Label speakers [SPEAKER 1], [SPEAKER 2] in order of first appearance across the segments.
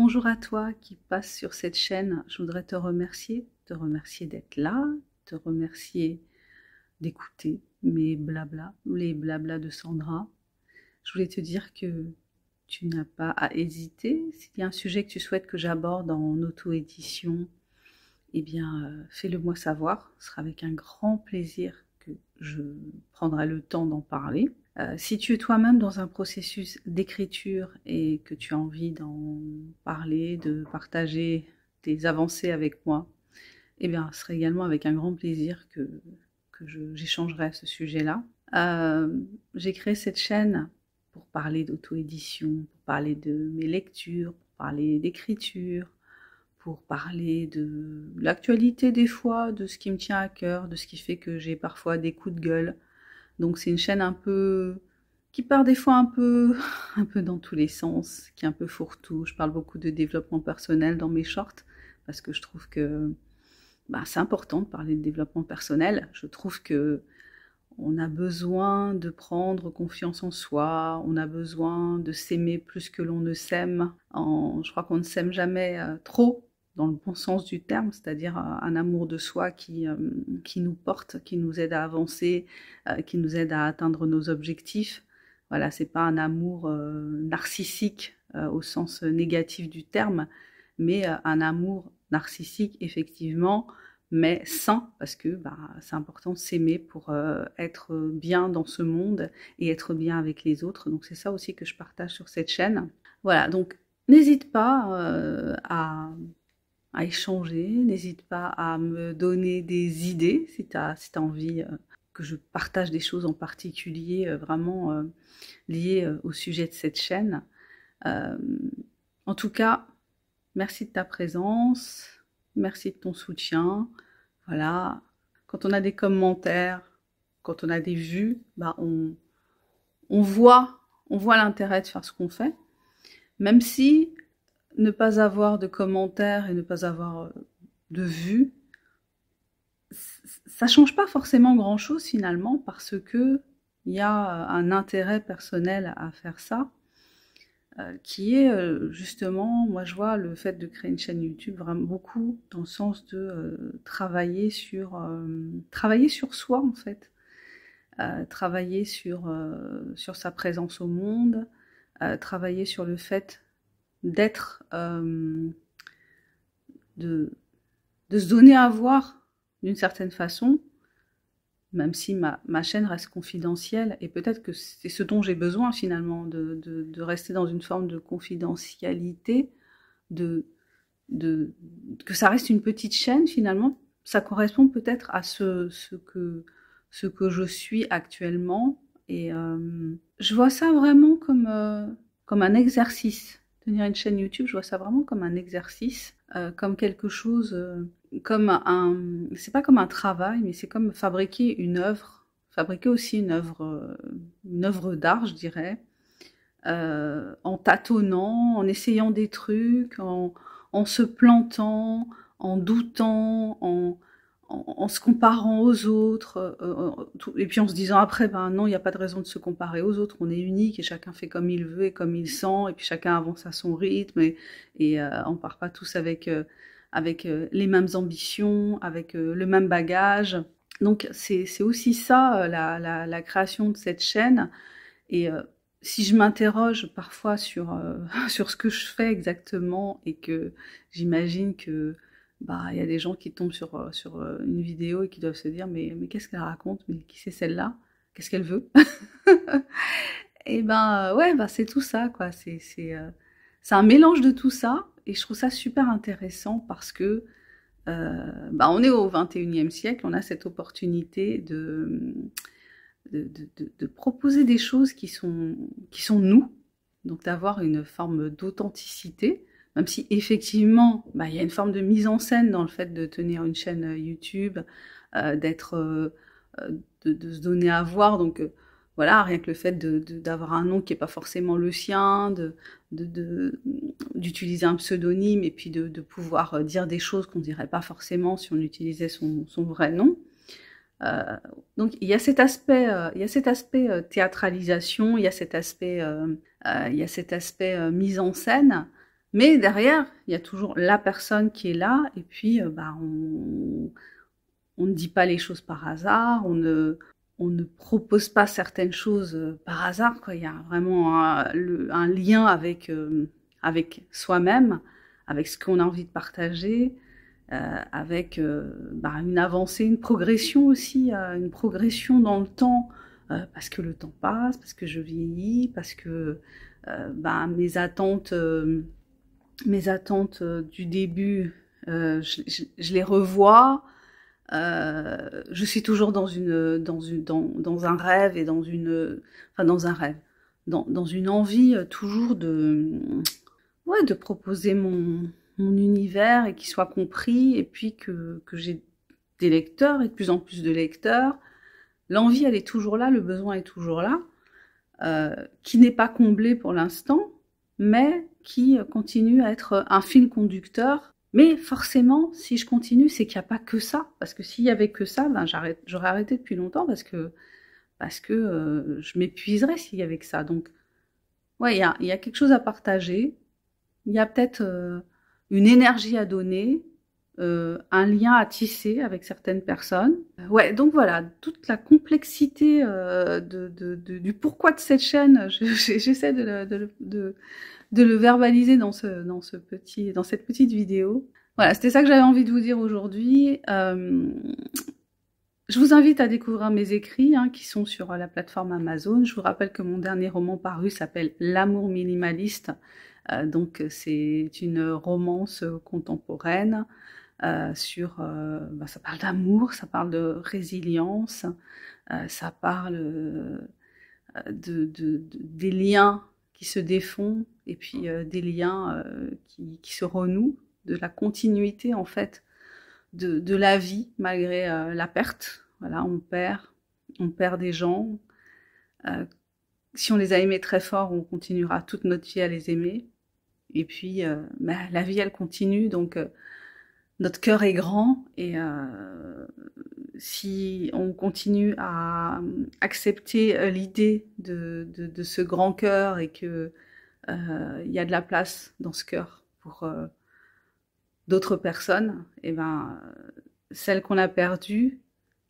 [SPEAKER 1] Bonjour à toi qui passe sur cette chaîne. Je voudrais te remercier d'être là, te remercier d'écouter mes blabla, les blabla de Sandra. Je voulais te dire que tu n'as pas à hésiter. S'il y a un sujet que tu souhaites que j'aborde en auto-édition, eh bien, fais-le moi savoir. Ce sera avec un grand plaisir que je prendrai le temps d'en parler. Si tu es toi-même dans un processus d'écriture et que tu as envie d'en parler, de partager tes avancées avec moi, eh bien, ce serait également avec un grand plaisir que j'échangerai à ce sujet-là. J'ai créé cette chaîne pour parler d'auto-édition, pour parler de mes lectures, pour parler d'écriture, pour parler de l'actualité des fois, de ce qui me tient à cœur, de ce qui fait que j'ai parfois des coups de gueule. Donc c'est une chaîne un peu qui part des fois un peu dans tous les sens, qui est un peu fourre-tout. Je parle beaucoup de développement personnel dans mes shorts parce que je trouve que c'est important de parler de développement personnel. Je trouve que on a besoin de prendre confiance en soi, on a besoin de s'aimer plus que l'on ne s'aime. Je crois qu'on ne s'aime jamais trop, dans le bon sens du terme, c'est-à-dire un amour de soi qui nous porte, qui nous aide à avancer, qui nous aide à atteindre nos objectifs. Voilà, c'est pas un amour narcissique au sens négatif du terme, mais un amour narcissique effectivement, mais sain, parce que c'est important de s'aimer pour être bien dans ce monde et être bien avec les autres. Donc c'est ça aussi que je partage sur cette chaîne. Voilà, donc n'hésite pas à échanger, n'hésite pas à me donner des idées si tu as envie que je partage des choses en particulier vraiment liées au sujet de cette chaîne. En tout cas, merci de ta présence, merci de ton soutien. Voilà, quand on a des commentaires, quand on a des vues, on voit l'intérêt de faire ce qu'on fait, même si ne pas avoir de commentaires et ne pas avoir de vues, ça change pas forcément grand-chose finalement, parce que il y a un intérêt personnel à faire ça, qui est justement, moi je vois le fait de créer une chaîne YouTube vraiment beaucoup dans le sens de travailler sur soi en fait, travailler sur sa présence au monde, travailler sur le fait d'être, de se donner à voir d'une certaine façon, même si ma chaîne reste confidentielle, et peut-être que c'est ce dont j'ai besoin finalement, de rester dans une forme de confidentialité, que ça reste une petite chaîne finalement. Ça correspond peut-être à ce que je suis actuellement, et je vois ça vraiment comme un exercice. Tenir une chaîne YouTube, je vois ça vraiment comme un exercice, comme quelque chose, c'est pas comme un travail, mais c'est comme fabriquer une œuvre, fabriquer aussi une œuvre d'art, je dirais, en tâtonnant, en essayant des trucs, en se plantant, en doutant, en se comparant aux autres, et puis en se disant après, non, il n'y a pas de raison de se comparer aux autres, on est unique et chacun fait comme il veut et comme il sent, et puis chacun avance à son rythme, et on part pas tous avec les mêmes ambitions, avec le même bagage. Donc c'est aussi ça, la création de cette chaîne, et si je m'interroge parfois sur sur ce que je fais exactement, et que j'imagine que il y a des gens qui tombent sur une vidéo et qui doivent se dire mais qu'est-ce qu'elle raconte, mais qui c'est celle-là, qu'est-ce qu'elle veut? Et ouais, c'est tout ça quoi, c'est un mélange de tout ça, et je trouve ça super intéressant parce que on est au 21e siècle, on a cette opportunité de proposer des choses qui sont nous, donc d'avoir une forme d'authenticité, même si effectivement il y a une forme de mise en scène dans le fait de tenir une chaîne YouTube, d'être de se donner à voir, donc voilà, rien que le fait d'avoir un nom qui n'est pas forcément le sien, d'utiliser un pseudonyme, et puis de pouvoir dire des choses qu'on ne dirait pas forcément si on utilisait son vrai nom. Donc il y a cet aspect, théâtralisation, il y a cet aspect mise en scène, Mais derrière, il y a toujours la personne qui est là, et puis on ne dit pas les choses par hasard, on ne propose pas certaines choses par hasard, quoi. Il y a vraiment un lien avec soi-même, avec ce qu'on a envie de partager, avec une avancée, une progression aussi, une progression dans le temps, parce que le temps passe, parce que je vieillis, parce que mes attentes du début, je les revois. Je suis toujours dans un rêve et dans un rêve, dans une envie toujours de proposer mon univers et qu'il soit compris, et puis que j'ai des lecteurs et de plus en plus de lecteurs. L'envie, elle est toujours là, le besoin est toujours là, qui n'est pas comblé pour l'instant, mais qui continue à être un fil conducteur. Mais forcément, si je continue, c'est qu'il n'y a pas que ça. Parce que s'il y avait que ça, j'aurais arrêté depuis longtemps, parce que je m'épuiserais s'il y avait que ça. Donc, ouais, il y a quelque chose à partager. Il y a peut-être une énergie à donner, un lien à tisser avec certaines personnes. Ouais, donc voilà, toute la complexité du pourquoi de cette chaîne, j'essaie de le verbaliser dans cette petite vidéo. Voilà, c'était ça que j'avais envie de vous dire aujourd'hui. Je vous invite à découvrir mes écrits qui sont sur la plateforme Amazon. Je vous rappelle que mon dernier roman paru s'appelle L'amour minimaliste. Donc c'est une romance contemporaine ça parle d'amour, ça parle de résilience, ça parle des liens qui se défont, et puis des liens qui se renouent, de la continuité en fait de la vie malgré la perte. Voilà, on perd des gens. Si on les a aimés très fort, on continuera toute notre vie à les aimer. Et puis la vie, elle continue, donc notre cœur est grand, et si on continue à accepter l'idée de ce grand cœur, et que il y a de la place dans ce cœur pour d'autres personnes, et celle qu'on a perdue,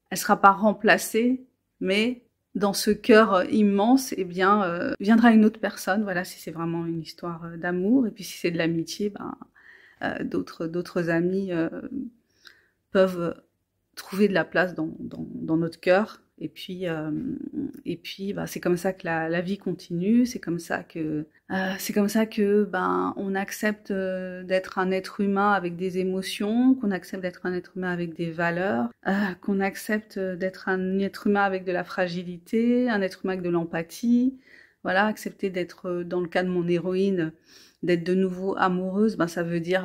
[SPEAKER 1] elle sera pas remplacée, mais dans ce cœur immense, viendra une autre personne. Voilà, si c'est vraiment une histoire d'amour, et puis si c'est de l'amitié, d'autres amis peuvent trouver de la place dans notre cœur. Et puis c'est comme ça que la vie continue. C'est comme ça que on accepte d'être un être humain avec des émotions, qu'on accepte d'être un être humain avec des valeurs, qu'on accepte d'être un être humain avec de la fragilité, un être humain avec de l'empathie. Voilà, accepter d'être, dans le cas de mon héroïne, d'être de nouveau amoureuse, ça veut dire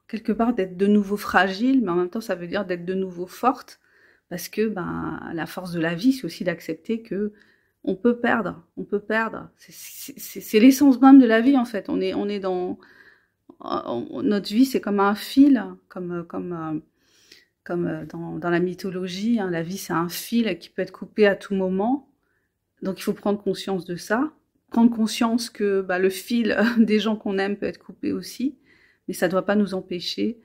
[SPEAKER 1] quelque part d'être de nouveau fragile, mais en même temps ça veut dire d'être de nouveau forte, parce que la force de la vie, c'est aussi d'accepter que on peut perdre. C'est l'essence même de la vie en fait. On est dans notre vie, c'est comme un fil, comme dans la mythologie. La vie, c'est un fil qui peut être coupé à tout moment. Donc il faut prendre conscience de ça. Prendre conscience que le fil des gens qu'on aime peut être coupé aussi, mais ça ne doit pas nous empêcher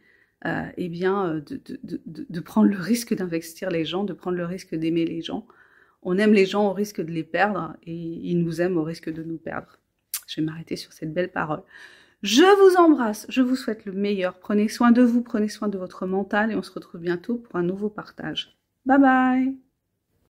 [SPEAKER 1] de prendre le risque d'investir les gens, de prendre le risque d'aimer les gens. On aime les gens au risque de les perdre, et ils nous aiment au risque de nous perdre. Je vais m'arrêter sur cette belle parole. Je vous embrasse, je vous souhaite le meilleur. Prenez soin de vous, prenez soin de votre mental, et on se retrouve bientôt pour un nouveau partage. Bye bye!